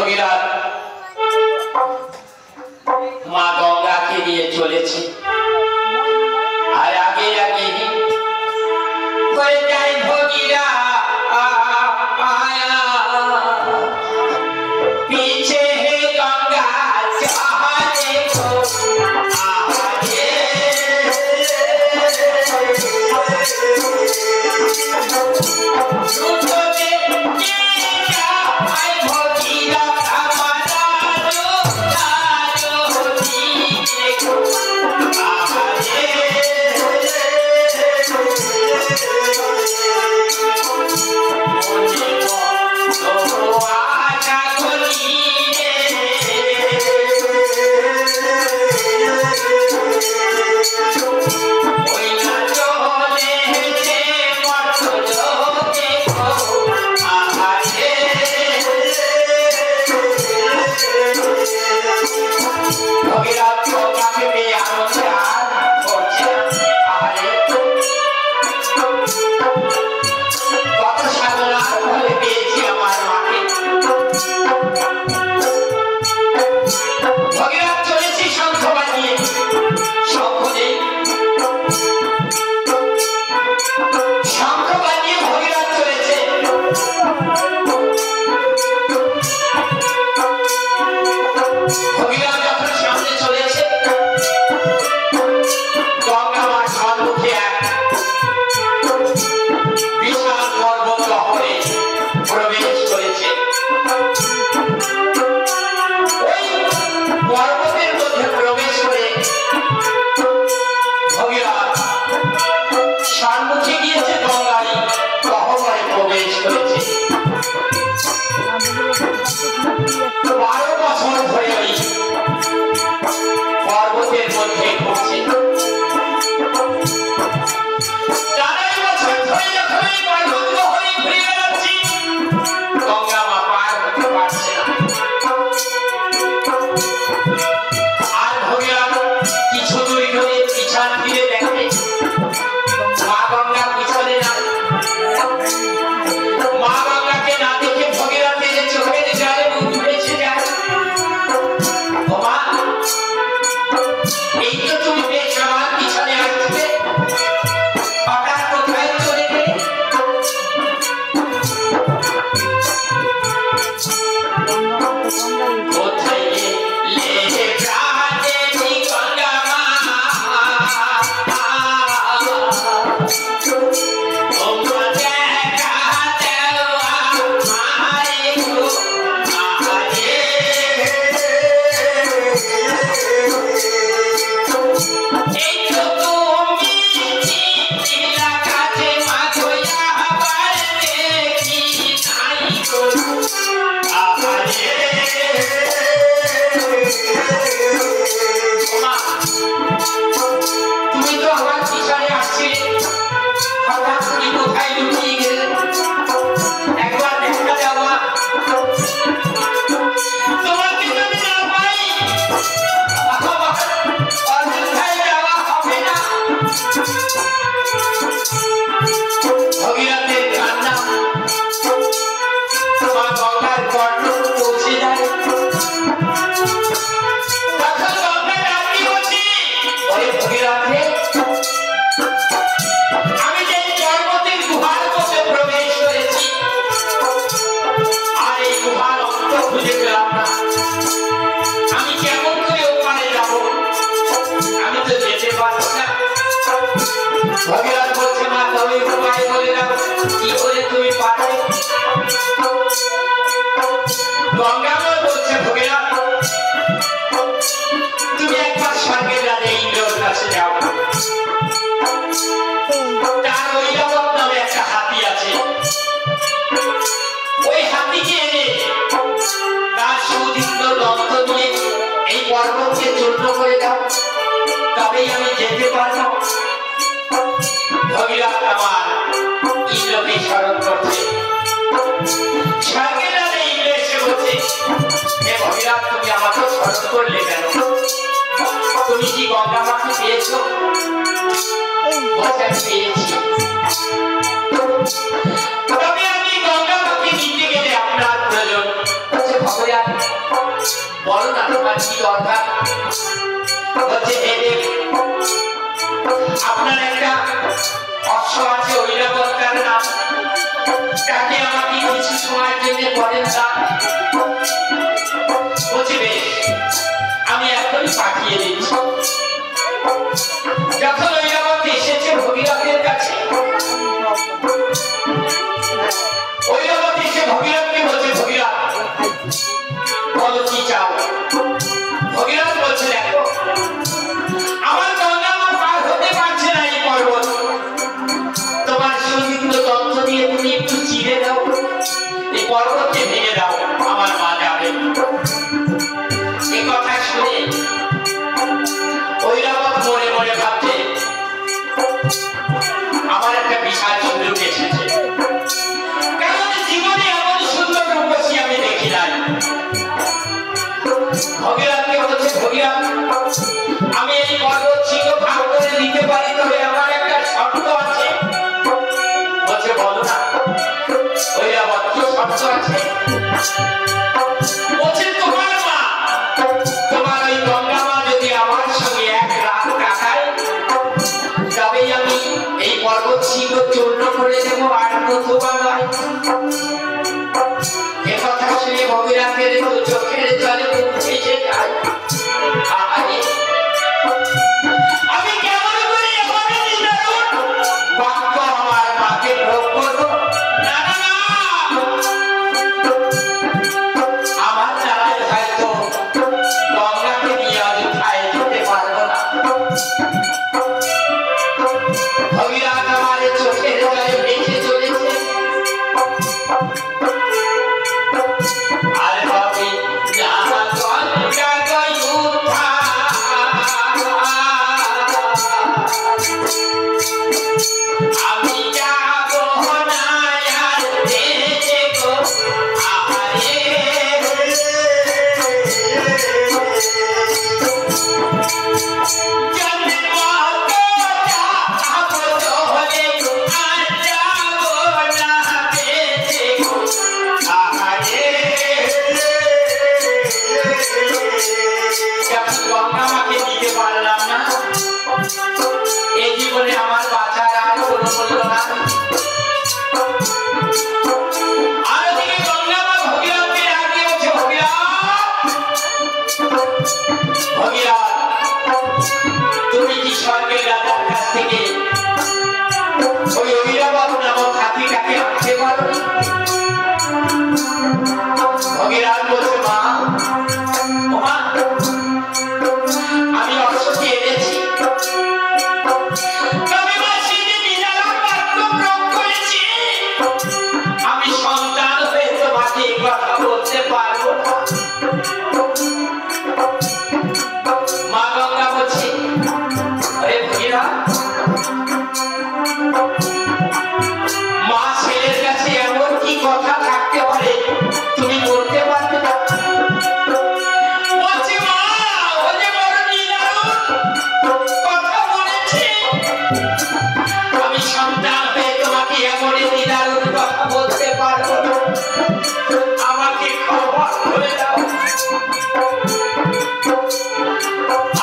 ভগীরথ মা গঙ্গাকে নিয়ে চলেছে আর আগে আগে হয়ে যায় ভগীরা पीछे है गंगा जहाँ देखो आगे झूठों में क्या है भगीरा हमारा जो देखो आगे भगवान বলো না তোমার কি দরকার? বলছে আপনার একটা অশ্ব আছে ঐরাবত তার নাম, তাকে আমাকে কিছু সময়ের জন্য বলেন না। বলছে বেশ, আমি এখনই পাঠিয়ে দিচ্ছি। যখন ঐরাবত এসেছে ভগীরথের কাছে, ঐরাবত এসে ভগীরথকে বলছে, ভগীরথ বলো কি চাও? ভগীরথ বলছে, দেখো আমার গঙ্গা মা পার হতে পারছে না এই পর্বত, তোমার সুদীর্ঘ তন্ত্র দিয়ে তুমি একটু চিরে দাও, এই পর্বতকে ভেঙে দাও, আমার মা যাবে। এই কথা শুনে ঐরাবত মনে মনে ভাবছে, আমার একটা বিশাল সুযোগ এসেছে, কারণ জীবনে এমন সুন্দর রূপসী আমি দেখি নাই। ভগীরথকে বলছে, ভগীরথ আমি এই পর্বত শৃঙ্গ ভাগ করে দিতে পারি, তবে আমার একটা শর্ত আছে। বলছে বলো না। ঐরাবত কি শর্ত আছে? বলছে তোমার মা, তোমার ওই গঙ্গা মা যদি আমার সঙ্গে এক রাত কাটায়, তবেই আমি এই পর্বত শৃঙ্গ চূর্ণ করে দেব, আর নতুবা নয়। এ কথা শুনে ভগীরথের চোখের জলে মুখ ভেসে যায়। আমি কেমন করে এভাবে নিদারুণ বাক্য আমার মাকে প্রয়োগ করব? না না না, আমার দ্বারাই হয়তো গঙ্গাকে নিয়ে অযোধ্যায় যেতে পারবো না। ভগীরথ আমার চোখের জলে ভেসে চলেছে, আর ভাবি না গঙ্গা গয়ুথা, আমি যাব না আর দেশে গো, আরে জন্ম কথা বলে আর যাব না দেশে গো, আরে যখন গঙ্গা মাকে দিতে পারলাম না, এই জীবনে আমার বাঁচার আর কোনো মূল্য না। আর ওদিকে গঙ্গা মা ভগীরথকে ডাকে, বলছে ভগীরথ, ভগীরথ তুমি কি স্বর্গের রাজার কাছ থেকে ওই ঐরাবত নামক হাতিটাকে আনতে পারো? ভগীরথ বলছে মা, ও মা, আমি অশ্বকে এনেছি, তবে মা সেদিন নিরালার বাক্য প্রয়োগ করেছি, আমি সন্তান হয়ে তোমাকে এই কথা বলতে পারবো না। মা গঙ্গা বলছে, আরে ভগীরথ, মা ছেলের কাছে এমন কি কথা থাকতে পারে তুমি বলতে পারবে না? বলছে মা, ও যে বড় নিদারুণ কথা বলেছে, আমি সন্তান হয়ে তোমাকে এমন নিদারুণ কথা বলতে পারবো না, আমাকে ক্ষমা করে দাও,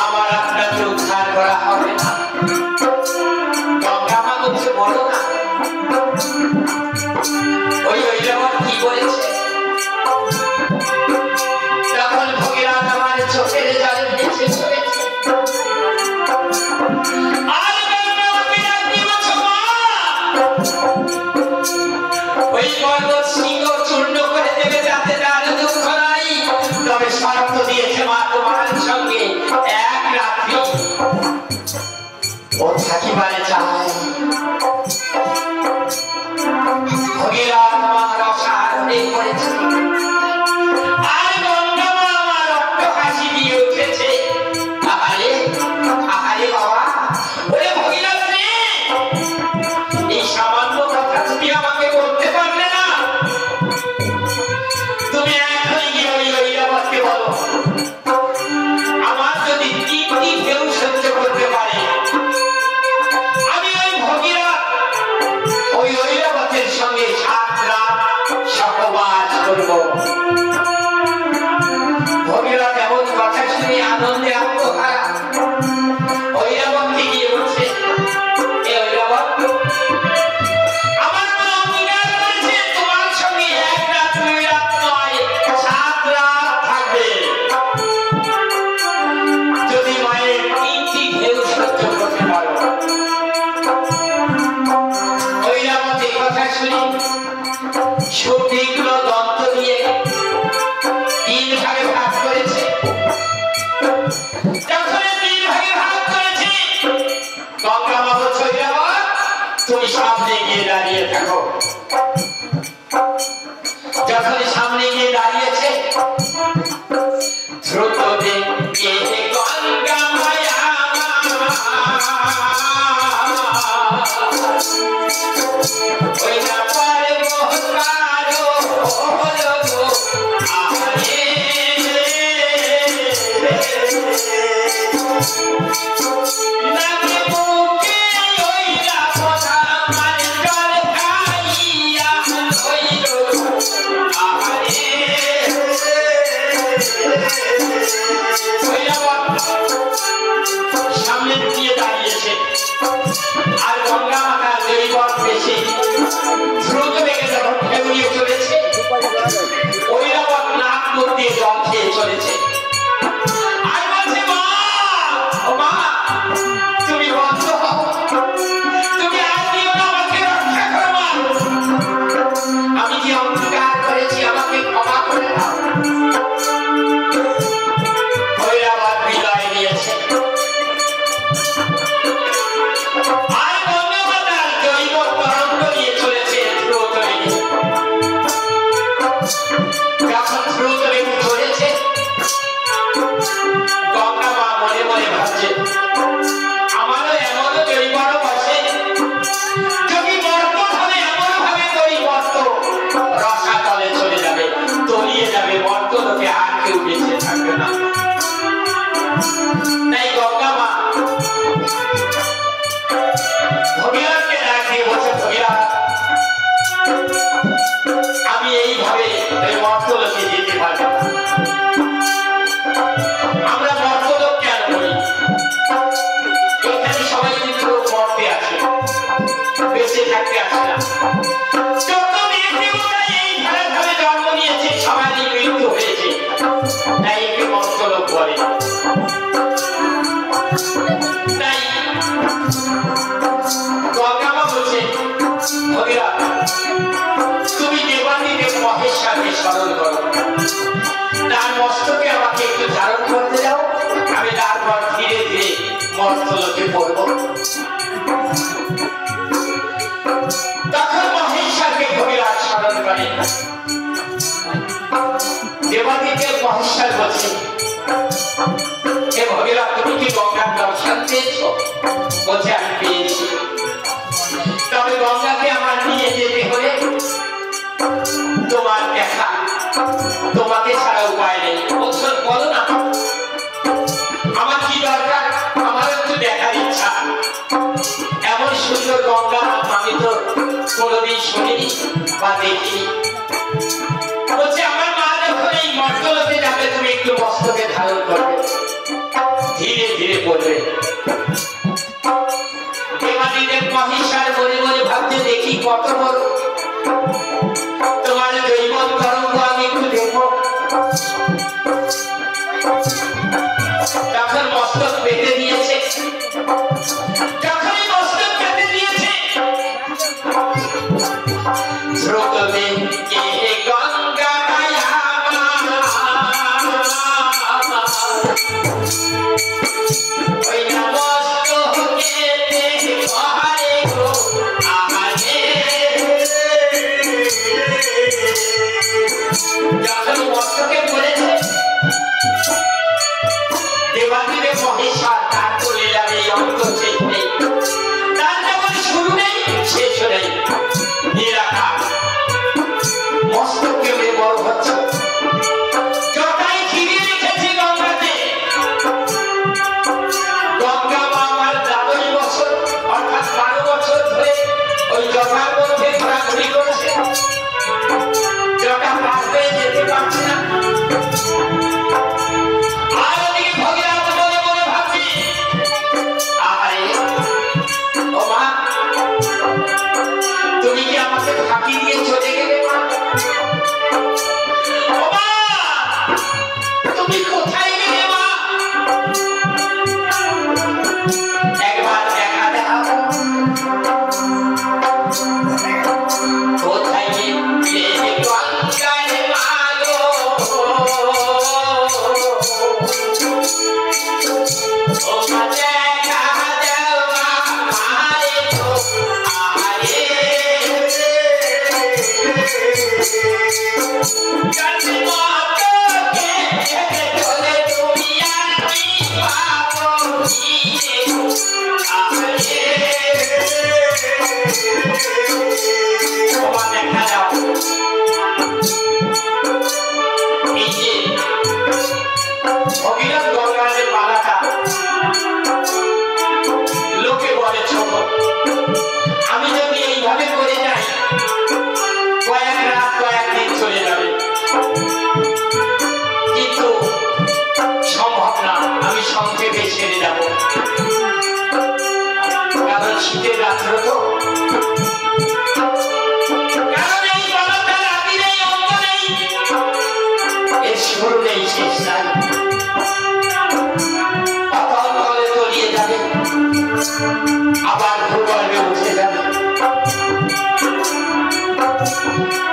আমার আপনাকে উদ্ধার করা হবে না। গঙ্গা মা বলছে বলো না, ওই ঐরাবত কি বলেছে? তখন ভগীরথ আমার চোখের জলে ভেসে চলেছে, আর গঙ্গা মাকে ডাকতে বলছে মা, ওই পর্বত শৃঙ্গ চূর্ণ করে দেবে, যাতে তার দুঃখ নাই, তবে শর্ত দিয়েছে মা তোমার সঙ্গে এক রাত্রি ও থাকিবারে চায়। ভগীরথ আমার অসারণে পড়েছে, আর গঙ্গা মা আমার রক্ত হাসি দিয়ে উঠেছে। আহারে আহারে বাবা, ওরে ভগীরথ রে, এই সামান্য কথা তুমি আমাকে বলতে পারলে না? তুমি এখনই গিয়ে ওই ঐরাবতকে বলো, আমার যদি 3টি ঢেউ সহ্য করতে পারে, আমি ওই সামনে দিয়ে দাঁড়িয়েছে আর গঙ্গা মাতার জৈবন বেশি দ্রুত বেগে যখন ঢেউড়িয়ে চলেছে ঐরাবত নাক মুখ দিয়ে জল খেয়ে চলেছে আর বলছে মা ও মা তুমি বন্ধ হও তুমি আর দিও না আমাকে রক্ষা করো মা আমি যে অন্ধকার করেছি আমাকে ক্ষমা করে দাও ঐরাবত বিদায় নিয়েছে আর গঙ্গা মাতার জৈব তরঙ্গ নিয়ে চলেছে দ্রুত বেগে যখন দ্রুত বেগে চলেছে গঙ্গা মা মনে মনে ভাবছে আমারও এমনও জৈবন বসে যদি মর্ত হলে এমন ভাবে তৈরি মর্ত রসাতলে চলে যাবে তলিয়ে যাবে মর্ত লোকে আর কেউ বেঁচে থাকবে না তাই গঙ্গা মা ভগীরথকে ডাক দিয়ে বলছে ভগীরথ আমি এইভাবে ওই মর্তলোকে যেতে পারবো না আমরা মর্তলোক কেন বলি এখানে সবাই কিন্তু মরতে আসে বেঁচে থাকতে আসে না যত ব্যক্তিরা এই ধারে ধারে জন্ম নিয়েছে সবারই মৃত্যু হয়েছে তাই একে মর্তলোক বলে তাই গঙ্গামা বলছে ভগীরথ তুমি দেবাদিদেব মহেশ্বরকে স্মরণ করো তার মস্তকে আমাকে একটু ধারণ করতে দাও আমি তারপর ধীরে ধীরে মর্তলোকে পড়ব তখন মহেশ্বরকে ভগীরথ স্মরণ করে দেবাদিদেব মহেশ্বর বলছে হে ভগীরথ তুমি কি গঙ্গার দর্শন পেয়েছো বলছে আমি পেয়েছি তবে গঙ্গাকে আমার নিয়ে যেতে হলে তোমার দেখা তোমাকে ছাড়া উপায় নেই বলছো বলো না আমার কি দরকার আমার একটু দেখার ইচ্ছা এমন সুন্দর গঙ্গা আমি তো কোনোদিন শুনিনি বা দেখিনি বলছে আমার মা যখন এই মর্তলোকে যাবে তুমি একটু মস্তকে ধারণ করবে ধীরে ধীরে বলবে দেবাদিদেব মহেশ্বর বলে বলে ভাবতে দেখি কত বড় তোমার জৈবন তরঙ্গ আমি একটু দেখবো তখন মস্তক পেতে দিয়েছে যখনই মস্তক পেতে দিয়েছে স্রোত বেগে গঙ্গা মায়া ওই নমস্তকে পাহাড়ে গো আহারে যখন মস্তকে পড়েছে শুরু নেই, শেষ নাই, অতল তলে তলিয়ে যাবে, আবার ভূগর্ভে উঠে যাবে।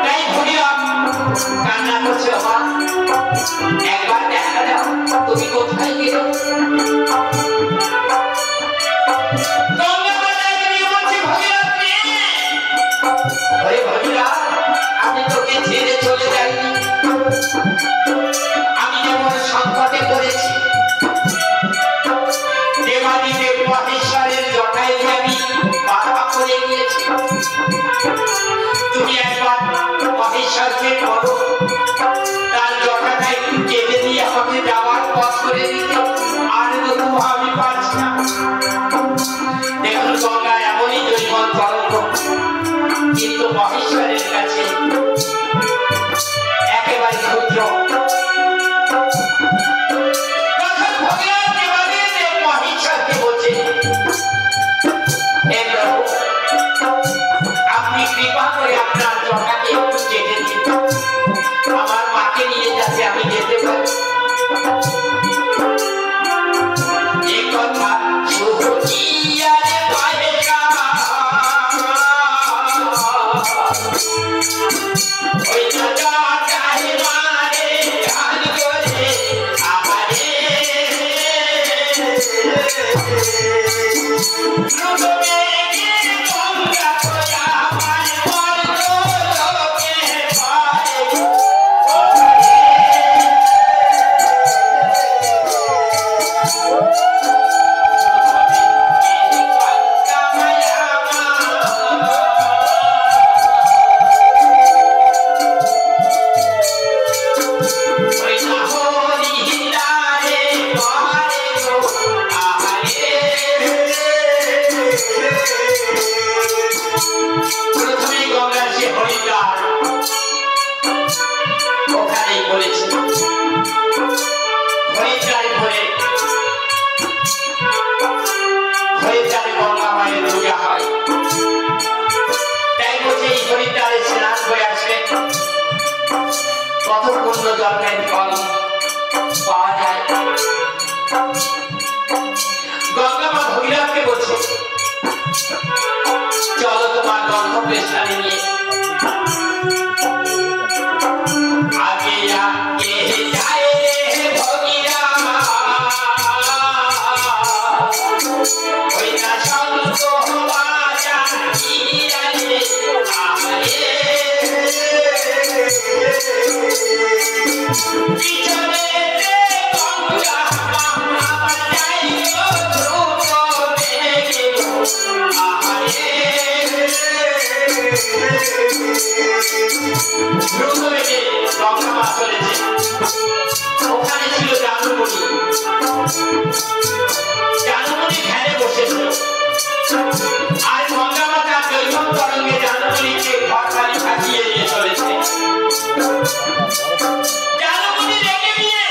তাই ভগিরাম কান্না করছে, আমার একবার দেখা দাও, তুমি কোথায় গেলে? আমি তোকে ছেড়ে চলে যাইনি, আমি যেমন সংকটে পড়েছি, দেবাদিদেব মহেশ্বরের জটায় আমি বাধা করে গিয়েছি। তুমি একবার মহেশ্বরকে বলো, তার জটাটা একটু কেটে দিয়ে আমাকে যাওয়ার পথ করে দিতে, আর নতুন আমি পারছি না। দেখুন গঙ্গা এমনই জৈবন তরঙ্গ, কিন্তু মহেশ্বরের কাছে একেবারে ক্ষুদ্র। তখন ভগবান দেবাদিদেব মহেশ্বরকে বলছে, হে প্রভু, আপনি কৃপা করে আপনার জটাকে একটু কেটে দিন, আমার মাকে নিয়ে যাতে আমি যেতে পারি। এই কথা শুনিয়া রে ওই জটায় মারে ধান করে আমারে কত পূর্ণ জন্মের ফল পাওয়া যায়। গঙ্গা মা ভগীরথকে বলছে, চলো তোমার গন্তব্য স্থানে নিয়ে। আগে আগে যায় ভগীরথ, ওই না সন্ত বাজা ইরানে আরে পিছনে গঙ্গা আমার যাইও ধ্রুব বেগে আরে ধ্রুব বেগে গঙ্গা মা চলেছে। ওখানে ছিল জানুমণি, জানুমণি ধ্যানে বসেছিল, আর গঙ্গা মা তার জৈবন তরঙ্গে জানুমণিকে ঘর বাড়ি থাকিয়ে নিয়ে চলেছে। জানুমণি রেখে নিয়ে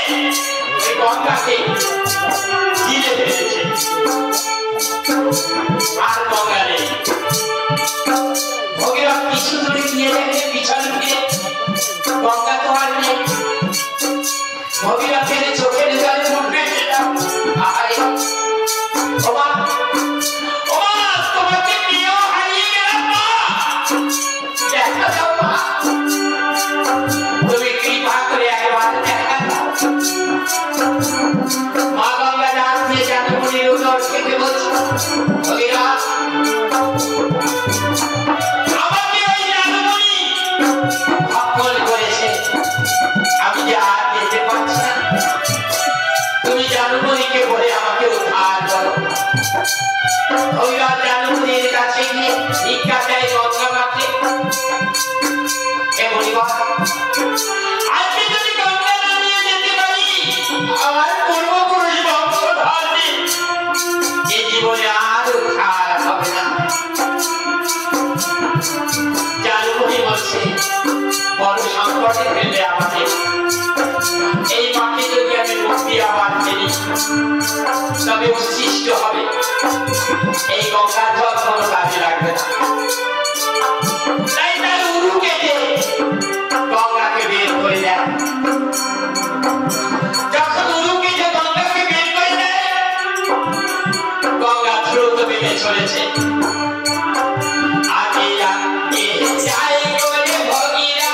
ওই গঙ্গাকে গিলে ফেলেছে, আর গঙ্গা নেই। ভগীরথ কিছু দূরে গিয়ে দেখে পিছন ফিরে গঙ্গা তো আর নেই। ভগীরথের চোখের জল ফুটবে, আরে ওমা ওমা, তোমাকে নিয়েও হারিয়ে গেলাম মা, দেখা দাও মা, তুমি কৃপা করে একবার দেখা দাও। মা গঙ্গা ডাক দিয়ে জানুমণির উদর থেকে বলছে, ভগীরথ আমাকে ওই জানুমণি ভক্ষণ করেছে, আমি যে আর যেতে পারছি না, তুমি জানুমণিকে বলে আমাকে উদ্ধার করো। ভগীরথ জানুমণির কাছে গিয়ে ভিক্ষা চাই গঙ্গা মাকে, আজকে যদি গঙ্গা না নিয়ে যেতে পারি, আমার পূর্বপুরুষ বংশধর এই জীবনে আর উদ্ধার হবে না। জানুমণি বলছে, বড় সংকটে ফেললে আমাকে, এই মাকে যদি আমি মুক্তি আবার ফেলি তবে উচ্ছিষ্ট হবে, এই গঙ্গার জল কোনো কাজে লাগবে না। তাই তার উরু কেটে গঙ্গাকে বের করে দেয়। চলেছে আগে আগে যাই করে ভগীরা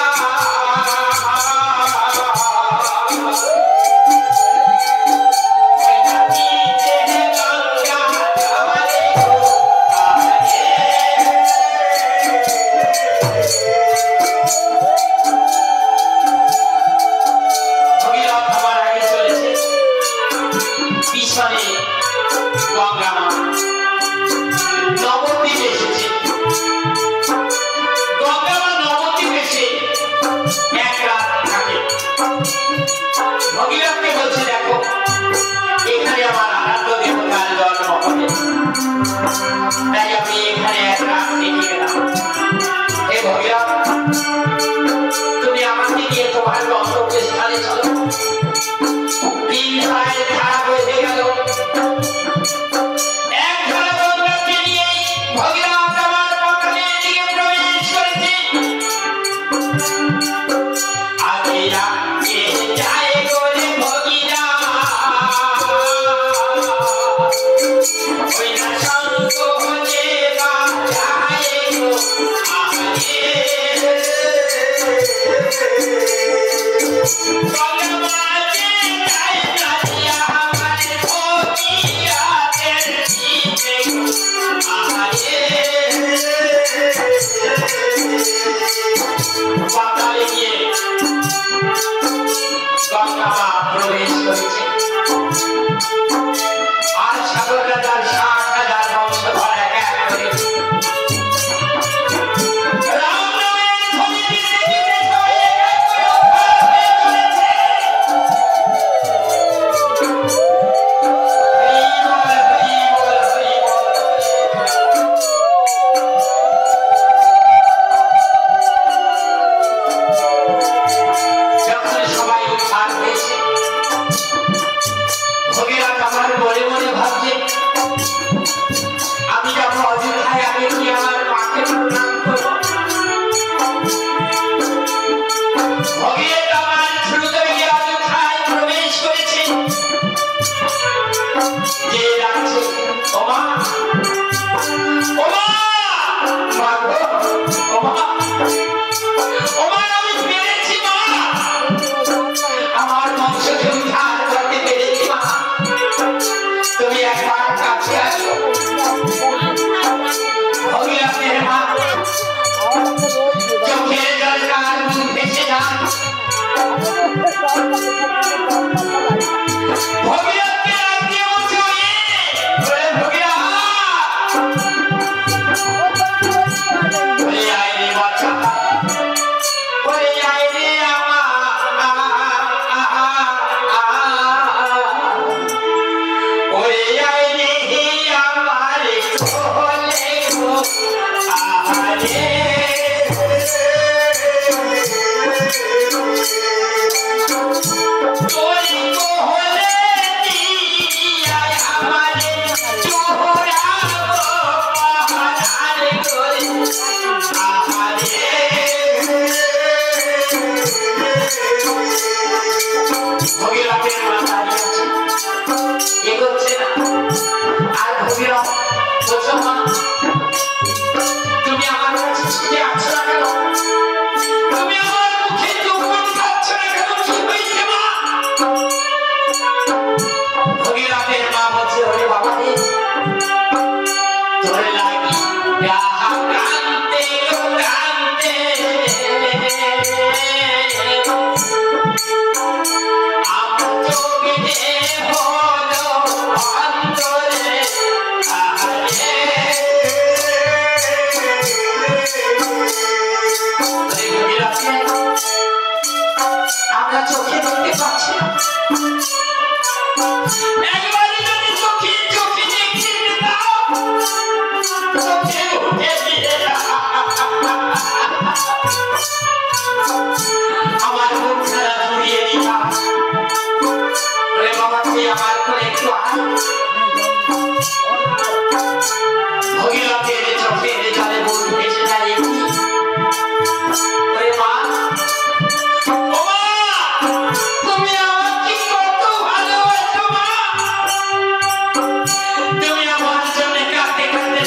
তাই আমি এখানে এক রাত থেকে গেলাম। হে ভগীরথ, তুমি আমাকে নিয়ে তোমার গন্তব্যের স্থানে চলো। তিন ভাই খারাপ হয়ে গেল, এক ধারা গঙ্গাকে নিয়ে ভগীরথ আমার পথের দিকে প্রবেশ করেছে। আগে আগে যায় করে ভগীরা ওই না সঙ্গ হলে বা যায় গো আগে ভগবানে যায় রাজিয়া আমার ভগীরাতের দিকে আগে পাতালে গিয়ে গঙ্গা মা প্রবেশ করেছে। আর সাগর রাজার 60,000 বংশধর এক এক করে রাম নামের ধ্বনি দিতে দিতে সবাই এক এক করে উদ্ধার হয়ে চলেছে। হরি বল, হরি বল, হরি বল। যখন সবাই উদ্ধার হয়েছে, ভগীরথ আমার মনে মনে ভাবছে আমি যখন অযোধ্যায় আগে কি আমার মাকে প্রণাম করব। ভগীরথ আমার দ্রুত গিয়ে অযোধ্যায় প্রবেশ করেছে। যে ডাকছে ওমা ওমা মা গো, ওমা ওমা আমি পেরেছি মা, আমার বংশকে উদ্ধার করতে পেরেছি মা, তুমি একবার কাছে আসো। ভগীরথের মা চোখের জল তার মুখ ভেসে যায়। ভগীরথকে রাখতে বলছে ওরে ভগীরথ, ওরে আয় রে বাচ্চা, ওরে আয় রে ওরে আয় রে আমার কোলে গো আরে ওরে কোলে দিয়া আমারে চোরাবো আহারে করে আহারে ভগীরথের মা দাঁড়িয়ে আছে, এগোচ্ছে না। আর ভগীরথ বলছো মা তুমি আমার কাছে ছুটে আসছো না কেন, তুমি আমার মুখে চুম্বন খাচ্ছ না কেন, কি হয়েছে মা? ভগীরথের মা বলছে ওরে বাবা রে, তোর লাগি যাহা কান্তে গো কান্তে আমার চোখে হলো অন্তরে আহারে আমরা চোখে দেখতে পাচ্ছি না, একবারই যদি চোখে দেখতে দাও, চোখে উঠে দিয়ে আমার মুখ ছাড়া জড়িয়ে দিতাম। ওরে বাবা তুই আমার করে একটু আয়। ভগীরথের চোখের জলে বুক ভেসে যায়। ওরে মা, ও মা, তুমি আমাকে কত ভালোবাসো মা, তুমি আমার জন্য কাঁদতে কাঁদতে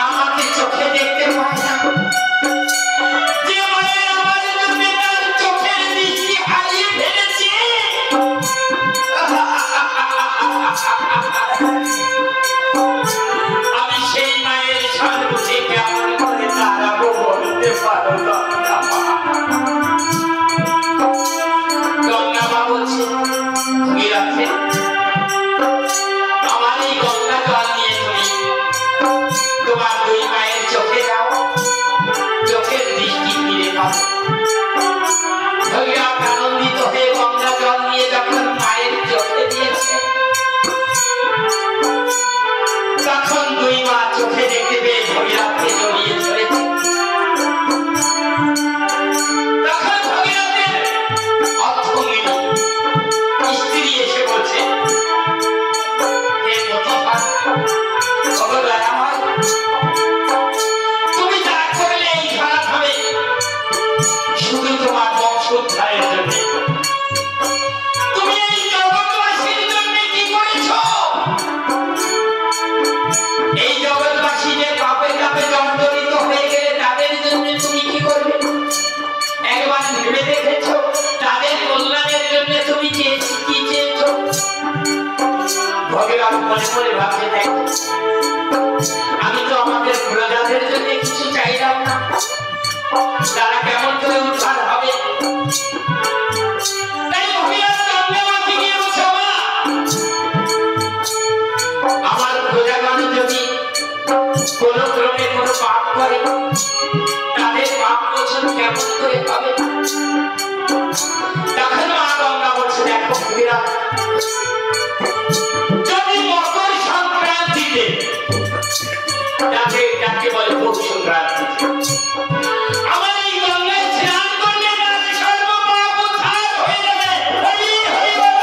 আমাকে চোখে দেখতে পায় না, যে মায়ের আমার জন্য তার চোখের দৃষ্টি হারিয়ে ফেলেছে। আমি সেই মায়ের সর্বশে কেমন করে দাঁড়াবো বলতে পারো না। গঙ্গা মা বলছে, ভগীরথে, আমার এই গঙ্গা জল নিয়ে তুমি তোমার দুই মায়ের চোখে যাও, চোখের দৃষ্টি ফিরে পাও। ভগীরথ আনন্দিত হয়ে গঙ্গা জল নিয়ে যখন মায়ের চোখে দিয়েছে, তখন দুই মা চোখে দেখতে পেয়ে ভগীরথকে জড়িয়ে ধরেছে। তখন ভগীরথের অর্থঙ্গিনী স্ত্রী এসে বলছে, হে প্রতিভা, তুমি যা করলে এই খারাপ হবে শুধু তোমার বংশোদ্ধারের জন্য। তুমি এই জগৎবাসীর জন্য কি করেছ? এই জগৎবাসী যে পাপে তাপে জর্জরিত হয়ে গেলে তাদের জন্য তুমি কি করবে? একবার ভেবে দেখেছ তাদের কল্যাণের জন্য তুমি কি চেয়েছ? ভগবান মনে মনে ভাবতে থাকি, আমি তো আমাদের প্রজাদের জন্য কিছু চাইলাম না, তারা কেমন করে উদ্ধার হবে? তাই ভগীরথ গঙ্গামাকে গিয়ে বলছে, মা, আমার প্রজাগণ যদি কোন ক্রমে কোন পাপ করে তাদের পাপ মোচন কেমন করে হবে? তখন মা গঙ্গা বলছে, দেখো ভগীরথ, যদি মকর সংক্রান্তিতে, যাকে বলে পৌষ সংক্রান্তি, আমার এই গঙ্গায় স্নান করলে তার সর্বপাপ উদ্ধার হয়ে যাবে। হরি হরি বল।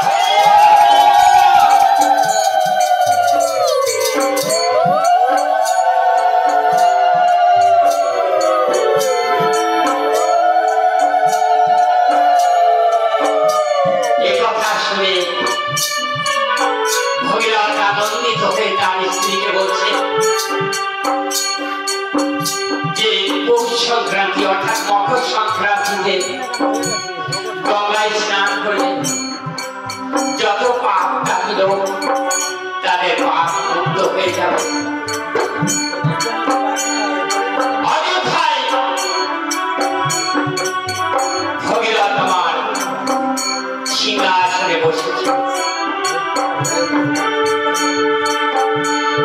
এই কথা শুনে ভগীরথ আনন্দিত হয়ে তার স্ত্রীকে বলছে যে পৌষ সংক্রান্তি অর্থাৎ মকর সংক্রান্তিতে গঙ্গায় স্নান করলে যত পাপ থাকল তাদের পাপ মুক্ত হয়ে যাবে। অযথায় ভগীরথ আমার সিংহাসনে বসেছে।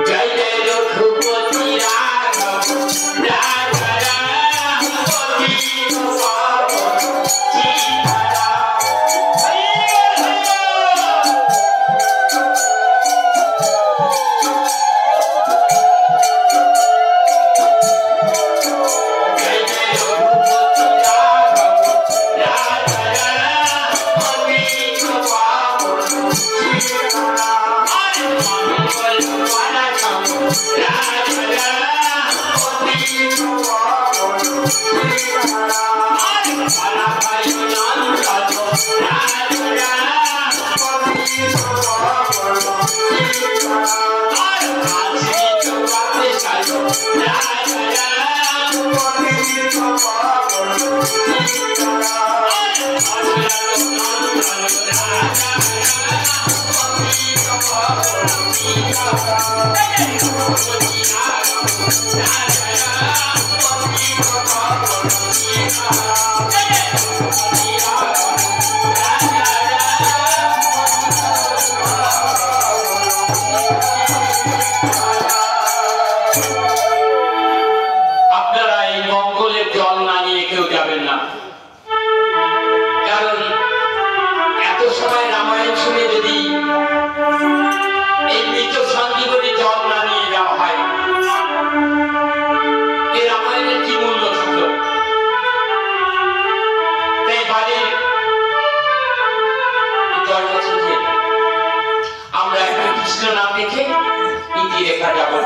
জয় জয় রঘুপতি রাঘব রাধা রামপতি পাবন সীতারাম। জয় জয় রঘুপতি রাঘব রাধা রামপতি পাবন সীতারাম। আপনারা এই মঙ্গলের জল না নিয়ে কেউ যাবেন না, কারণ এত সময় রামায়ণ শুনে যদি এই মৃত সঞ্জীবনী জল না নিয়ে যাওয়া হয়, এই রামায়ণের কি মূল্য থাকলো? তাই বাড়ির দরজা থেকে আমরা একটা কৃষ্ণ নাম লিখে ইতি রেখা যাবো।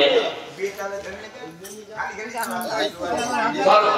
মেনে নে বলো